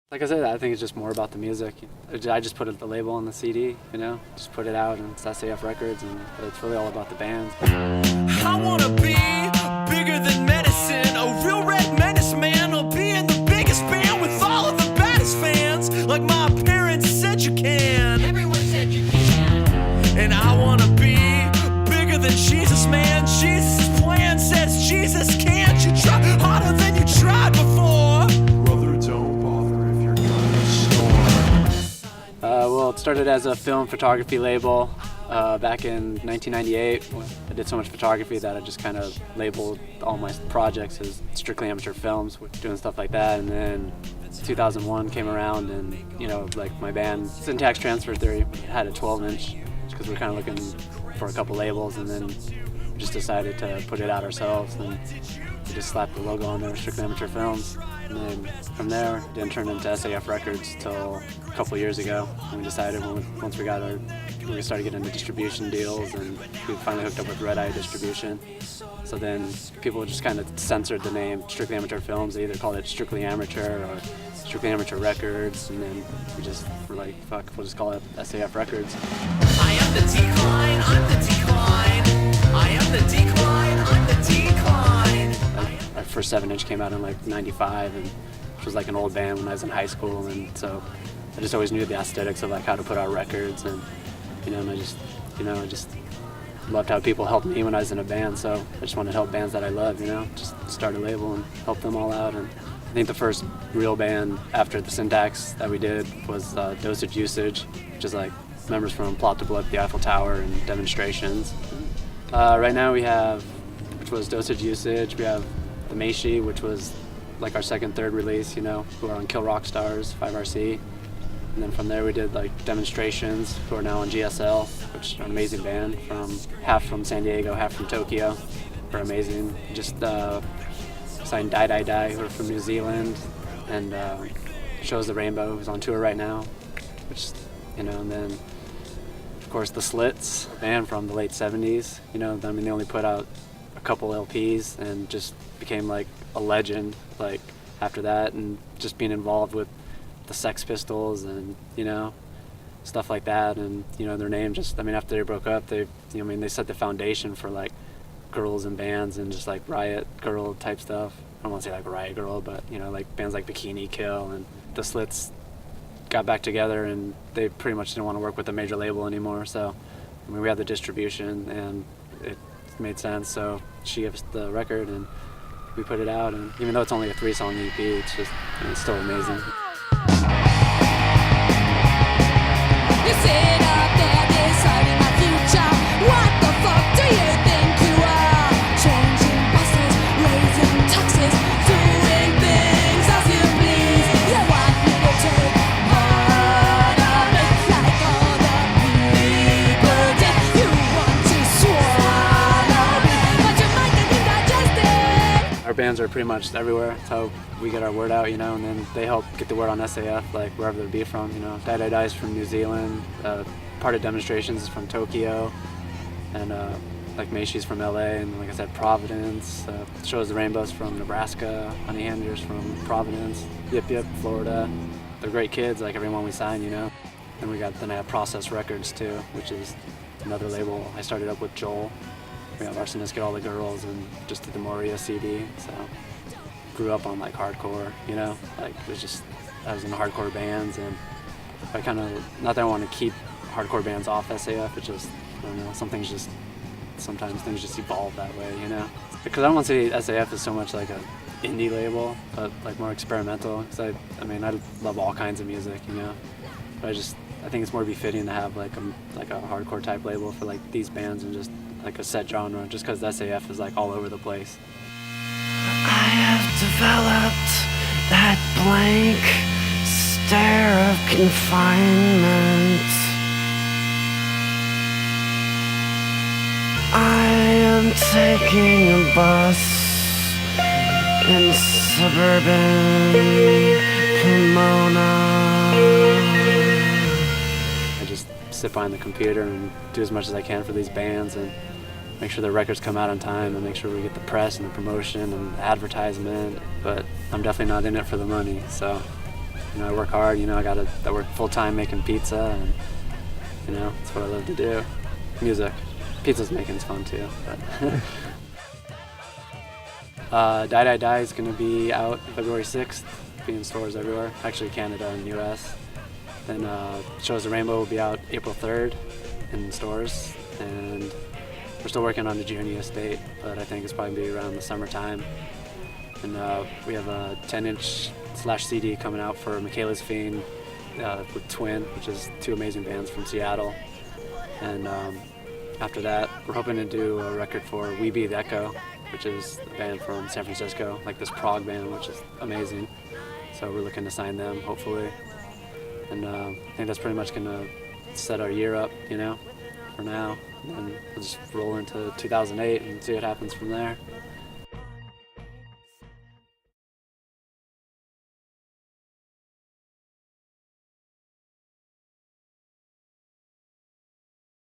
Like I said, I think it's just more about the music. I just put the label on the CD, just put it out, and it's S.A.F. Records, and it's really all about the bands. I wanna be bigger than medicine, a real red menace, man. I'll be in the biggest band with all of the baddest fans, like my parents said you can. Everyone said you can. And I wanna be bigger than Jesus, man. Jesus' plan says Jesus can't. You try harder than you tried before. Brother, don't bother if you're gonna snore. Well, it started as a film photography label back in 1998. I did so much photography that I just kind of labeled all my projects as strictly amateur films, doing stuff like that. And then 2001 came around, and like my band Syntax Transfer Theory had a 12-inch because we were kind of looking for a couple labels, and then we just decided to put it out ourselves. And we just slapped the logo on there, strictly amateur films. And then from there, it didn't turn into S.A.F. Records till a couple of years ago. And we decided once we started getting into distribution deals, and we finally hooked up with Red Eye Distribution. So then people just kind of censored the name Strictly Amateur Films. They either called it Strictly Amateur or Strictly Amateur Records, and then we just were like, fuck, we'll just call it S.A.F. Records. I am the decline, I'm the decline. I am the decline, I'm the decline. Our first 7-inch came out in like '95, and which was like an old band when I was in high school, and so I just always knew the aesthetics of like how to put out records, and and I just loved how people helped me when I was in a band. So I just wanted to help bands that I love, just start a label and help them all out. And I think the first real band after the Syntax that we did was Dosage Usage, which is like members from Plot to Blow Up the Eiffel Tower and Demonstrations. Right now we have, which was Dosage Usage, we have the Meishi, which was like our second, third release, who are on Kill Rock Stars, 5RC. And then from there we did like Demonstrations, who are now on GSL, which are an amazing band, half from San Diego, half from Tokyo. They're amazing. Just signed Die Die Die, who are from New Zealand, and Shows the Rainbow, who's on tour right now, which, and then of course the Slits, a band from the late 70s. They only put out a couple LPs and just became like a legend like after that, and just being involved with the Sex Pistols and stuff like that, and their name just, after they broke up, they set the foundation for like girls and bands and just like riot girl type stuff. I don't want to say like riot girl, but like bands like Bikini Kill. And the Slits got back together, and they pretty much didn't want to work with a major label anymore, so we had the distribution and it made sense, so she gave us the record and we put it out. And even though it's only a 3-song EP, it's still amazing. You sit up there deciding my future. What the fuck do you think you are? Changing buses, raising taxes, doing things as you please. You want me to take part of it like all the people did. You want to swallow me, but your mind can digest it. Our bands are pretty much everywhere. That's how we get our word out, and then they help get the word on S.A.F. like wherever they be from. Die Die Die is from New Zealand, part of Demonstrations is from Tokyo, and like Meishi's from LA, and like I said, Providence. Shows the Rainbows from Nebraska, Honey Handers from Providence, Yip Yip, Florida. They're great kids, like everyone we sign, And then I have Process Records too, which is another label. I started up with Joel. We have Arsonist, Get All the Girls, and just did the Moria CD. So grew up on like hardcore, like it was just, I was in hardcore bands, and I kind of, not that I want to keep hardcore bands off S.A.F., it's just, I don't know, sometimes things just evolve that way, Because I don't want to say S.A.F. is so much like a indie label, but like more experimental, because I love all kinds of music, But I think it's more befitting to have like a hardcore type label for like these bands, and just like a set genre, just because S.A.F. is like all over the place. I have developed that blank stare of confinement. I am taking a bus in suburban Pomona. I just sit behind the computer and do as much as I can for these bands, and make sure the records come out on time, and make sure we get the press and the promotion and advertisement. But I'm definitely not in it for the money, so I work hard. I work full time making pizza, and that's what I love to do. Music, pizza's making's fun too. But Die Die Die is going to be out February 6th, be in stores everywhere, actually Canada and US. Then Shows the Rainbow will be out April 3rd in stores, and we're still working on the Journey Estate, but I think it's probably be around the summertime. And we have a 10-inch /CD coming out for Michaela's Fiend with Twin, which is two amazing bands from Seattle. And after that, we're hoping to do a record for We Be the Echo, which is a band from San Francisco, like this prog band, which is amazing. So we're looking to sign them, hopefully. And I think that's pretty much going to set our year up, for now. And then we'll just roll into 2008 and see what happens from there.